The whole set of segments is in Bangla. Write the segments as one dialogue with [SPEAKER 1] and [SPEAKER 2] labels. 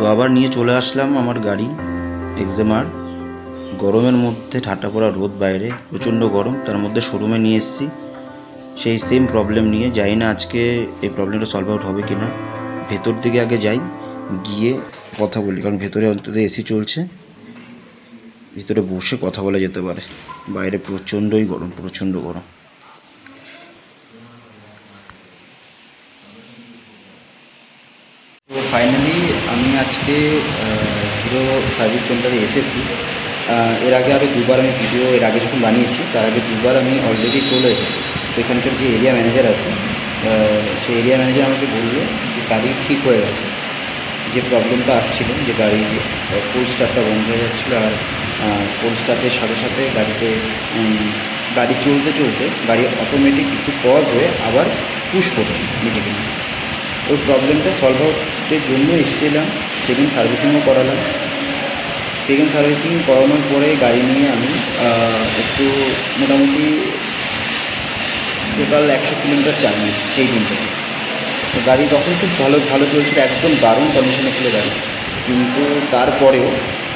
[SPEAKER 1] তো আবার নিয়ে চলে আসলাম আমার গাড়ি এক্সেমার। গরমের মধ্যে ঠাট্টা পড়া রোদ, বাইরে প্রচণ্ড গরম, তার মধ্যে শোরুমে নিয়ে এসেছি সেই সেম প্রবলেম নিয়ে। জানি না আজকে এই প্রবলেমটা সলভ আউট হবে কি না। ভেতর দিকে আগে যাই, গিয়ে কথা বলি, কারণ ভেতরে অন্তত এসি চলছে, ভিতরে বসে কথা বলা যেতে পারে। বাইরে প্রচণ্ডই গরম, প্রচণ্ড গরম। তো ফাইনালি আমি আজকে হিরো সার্ভিস সেন্টারে এসেছি। এর আগে আরও দুবার আমি ভিডিও এর আগে যখন বানিয়েছি, তার আগে দুবার আমি অলরেডি চলে এসেছি। তো এখানকার যে এরিয়া ম্যানেজার আছে, সেই এরিয়া ম্যানেজার আমাকে বললো যে গাড়ি ঠিক হয়ে গেছে। যে প্রবলেমটা আসছিল, যে গাড়ির কোল্ড স্টার্টটা বন্ধ হয়ে যাচ্ছিলো, আর কোল্ড স্টার্টের সাথে সাথে গাড়ি চলতে চলতে গাড়ি অটোমেটিক একটু পজ হয়ে আবার পুশ করছে নিজেকে। ওই প্রবলেমটা সলভ আউটের জন্য এসেছিলাম। সেকেন্ড সার্ভিসিংও করালাম। সেকেন্ড সার্ভিসিং করানোর পরে গাড়ি নিয়ে আমি একটু মোটামুটি টোটাল 100 কিলোমিটার চালাই সেই দিনটাতে। তো গাড়ি তখন খুব ভালো ভালো চলছিল, একদম দারুণ কন্ডিশনে ছিল গাড়ি। কিন্তু তারপরেও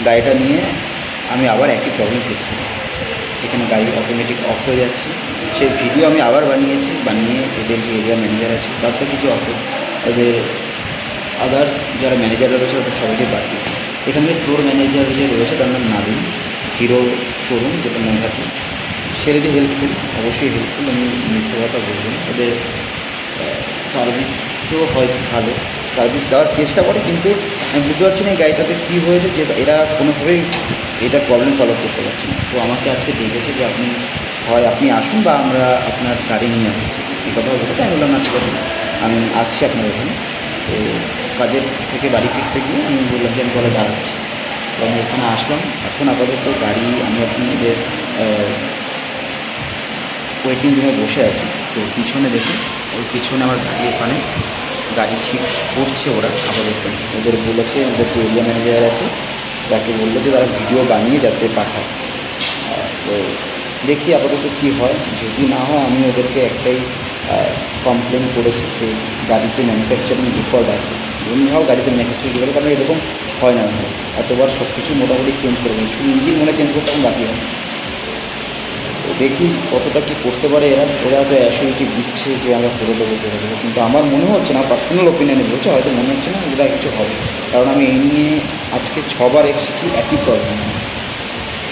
[SPEAKER 1] গাড়িটা নিয়ে আমি আবার একই প্রবলেম ফেস করি, যেখানে গাড়ি অটোমেটিক অফ হয়ে যাচ্ছে। সেই ভিডিও আমি আবার বানিয়ে এদের যে এরিয়া ম্যানেজার আছে তার তো কিছু এদের আদার্স যারা ম্যানেজাররা রয়েছে তাদের সবাইকে পাঠিয়েছি। এখানে ফ্লোর ম্যানেজার যে রয়েছে তার নাম নাদিম, হিরো শোরুম যেটা নৈহাটি। সে যদি হেল্পফুল, অবশ্যই হেল্পফুল, আমি মিথ্যে কথা বলবো না। ওদের সার্ভিসও হয় ভালো, সার্ভিস দেওয়ার চেষ্টা করে, কিন্তু আমি বুঝতে পারছি না এই গাড়িটাতে কী হয়েছে যে এরা কোনোভাবেই এটা প্রবলেম সলভ করতে পারছে না। তো আমাকে আজকে দেখেছে যে আপনি আসুন বা আমরা আপনার গাড়ি নিয়ে আসছি, এই কথা বলতে আমি বললাম না, ঠিক আছে আমি আসছি আপনার ওখানে। তো কাজের থেকে বাড়ি ফিরতে গিয়ে আমি বললাম যে আমি পরে দাঁড়াচ্ছি। তো আমি এখানে আসলাম। এখন আপাতত গাড়ি আমি আপনাদের ওয়েটিং রুমে বসে আছি। তো পিছনে দেখুন, ওই পিছনে আমার গাড়ি, ওখানে গাড়ি ঠিক করছে ওরা আপাতত। ওদের বলেছে, ওদের যে এরিয়া ম্যানেজার আছে তাকে বললো যে তারা ভিডিও বানিয়ে যাতে পাঠায়। তো দেখি আপাতত কী হয়। যদি না হয় আমি ওদেরকে একটাই কমপ্লেন করেছি যে গাড়িতে ম্যানুফ্যাকচারিং ডিফল্ট আছে। এমনি হোক গাড়িতে ম্যানুফ্যাকচারিং ডিফল্ট, কারণ এরকম হয় না, এতবার সব কিছু মোটামুটি চেঞ্জ করে নিই, শুধু ইঞ্জিন মনে চেঞ্জ করতে বাকি হয়। তো দেখি কতটা কী করতে পারে এরা তো অ্যাসিউরিটি দিচ্ছে যে আমরা করে দেবো। কিন্তু আমার মনে হচ্ছে না, পার্সোনাল ওপিনিয়নে বলছে, হয়তো মনে হচ্ছে না এরা কিছু হবে। কারণ আমি এই নিয়ে আজকে 6 বার এসেছি, একই প্রবলেম।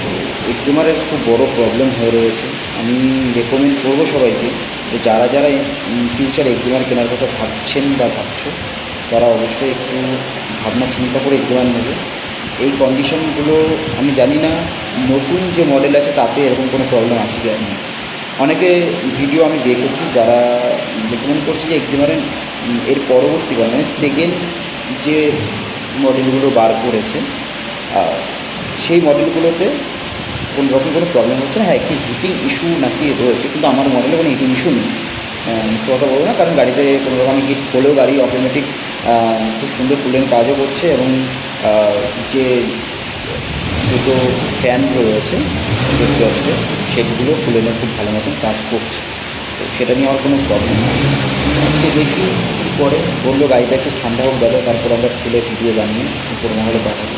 [SPEAKER 1] তো এক্সিমারের খুব বড় প্রবলেম হয়ে রয়েছে। আমি রেকমেন্ড করবো সবাইকে যে যারা যারা ফিউচার এক্সিমার কেনার কথা ভাবছেন বা ভাবছো, তারা অবশ্যই একটু ভাবনা চিন্তা করে এক্সিমার নেবে। এই কন্ডিশনগুলো আমি জানি না নতুন যে মডেল আছে তাতে এরকম কোনো প্রবলেম আছে কি না। অনেকে ভিডিও আমি দেখেছি যারা রেকমেন্ড করছে যে এক্সিমারের এর পরবর্তীকাল মানে সেকেন্ড যে মডেলগুলো বার করেছে সেই মডেলগুলোতে কোনো রকম কোনো প্রবলেম হচ্ছে না। হ্যাঁ, একটি হিটিং ইস্যু নাকি রয়েছে, কিন্তু আমার মডেলে কোনো হিটিং ইস্যু নেই। কথা বলবো না, কারণ গাড়িতে কোনো রকম হিট হলেও গাড়ি অটোমেটিক খুব সুন্দর কুলিং কাজও করছে, এবং যে দুটো ফ্যান রয়েছে এক্সস্টে সেগুলো কুলিংয়ে খুব ভালো মতন কাজ করছে। তো সেটা নিয়ে আমার কোনো প্রবলেম নেই। আজকে দেখি পরে বললো গাড়িটা একটু ঠান্ডা হোক দাদা, তারপর আমরা খুলে ভিডিও বানিয়ে উপর মহলে পাঠাবো,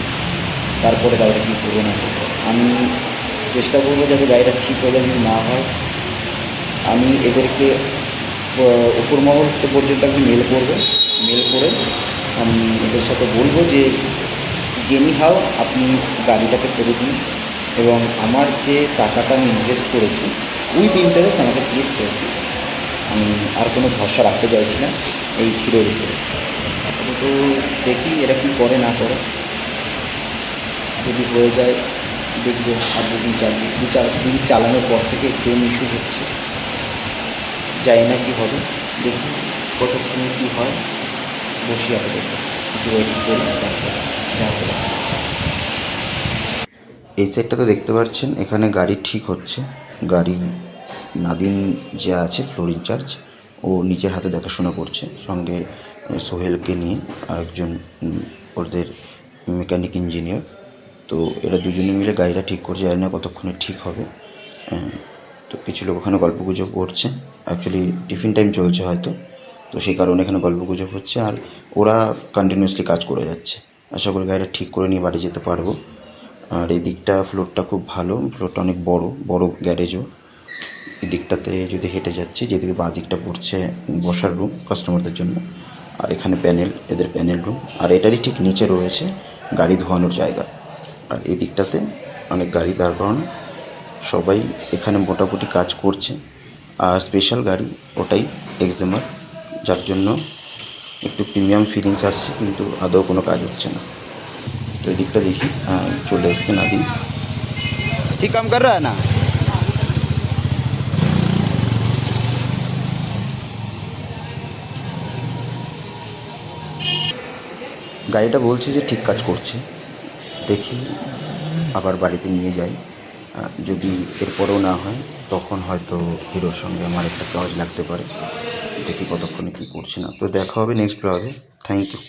[SPEAKER 1] তারপরে গাড়িটা কী করবো না করবো। আমি চেষ্টা করবো যাতে গাড়িটা ঠিক হয়ে যায়। যদি না হয় আমি এদেরকে উপর মহল পর্যন্ত আমি মেল করবো। মেল করে আমি এদের সাথে বলবো যে জেনি হাও আপনি গাড়িটাকে ফেরত দিন, এবং আমার যে টাকাটা আমি ইনভেস্ট করেছি উইথ ইন্টারেস্ট আমাকে প্লিজ ফেরত দিন। আমি আর কোনো ভরসা রাখতে চাইছি না এই হিরোর উপরে। তো দেখি এরা কী করে না করে। যদি হয়ে যায় দেখবো, আর 2-4 দিন চালানোর পর থেকে সেম ইস্যু হচ্ছে, জানি না কী হবে। দেখি কতক্ষণ কী হয়, বসি আপাতত একটু ওয়েটিং করি, তারপর দেখা হবে। এই সাইডটাতে দেখতে পাচ্ছেন এখানে গাড়ি ঠিক হচ্ছে। গাড়ি নাদিম যে আছে ফ্লোর ইনচার্জ, ও নিজের হাতে দেখাশোনা করছে, সঙ্গে সোহেলকে নিয়ে আরেকজন ওদের মেকানিক ইঞ্জিনিয়ার। তো এরা দুজনে মিলে গাড়িটা ঠিক করছে, জানি না কতক্ষণে ঠিক হবে। তো কিছু লোক ওখানে গল্পগুজব করছে, অ্যাকচুয়ালি টিফিন টাইম চলছে হয়তো, তো সেই কারণে এখানে গল্পগুজব হচ্ছে, আর ওরা কন্টিনিউয়াসলি কাজ করে যাচ্ছে। আশা করি গাড়িটা ঠিক করে নিয়ে বাড়ি যেতে পারবো। আর এই দিকটা ফ্লোরটা খুব ভালো, ফ্লোরটা অনেক বড় গ্যারেজও। এই দিকটাতে যদি হেঁটে যাচ্ছি, যেদিকে বাঁ দিকটা পড়ছে বসার রুম কাস্টমারদের জন্য, আর এখানে প্যানেল, এদের প্যানেল রুম, আর এটারই ঠিক নিচে রয়েছে গাড়ি ধোয়ানোর জায়গা। আর এই দিকটাতে অনেক গাড়ি দাঁড় করানো, সবাই এখানে মোটামুটি কাজ করছে। আর স্পেশাল গাড়ি ওটাই এক্সএমআর, যার জন্য একটু প্রিমিয়াম ফিলিংস আসছে, কিন্তু আদৌ কোনো কাজ হচ্ছে না। তো এই দিকটা দেখি, চলে এসছে নাদিম। ঠিক কাম কর রা না? গাড়িটা বলছে যে ঠিক কাজ করছে, দেখি আবার বাড়িতে নিয়ে যাই। যদি এরপরেও না হয় তখন হয়তো হিরোর সঙ্গে আমার একটা কাজ লাগতে পারে, দেখি কতক্ষণে কী করছে না। তো দেখা হবে নেক্সট ব্লগে। Thank you.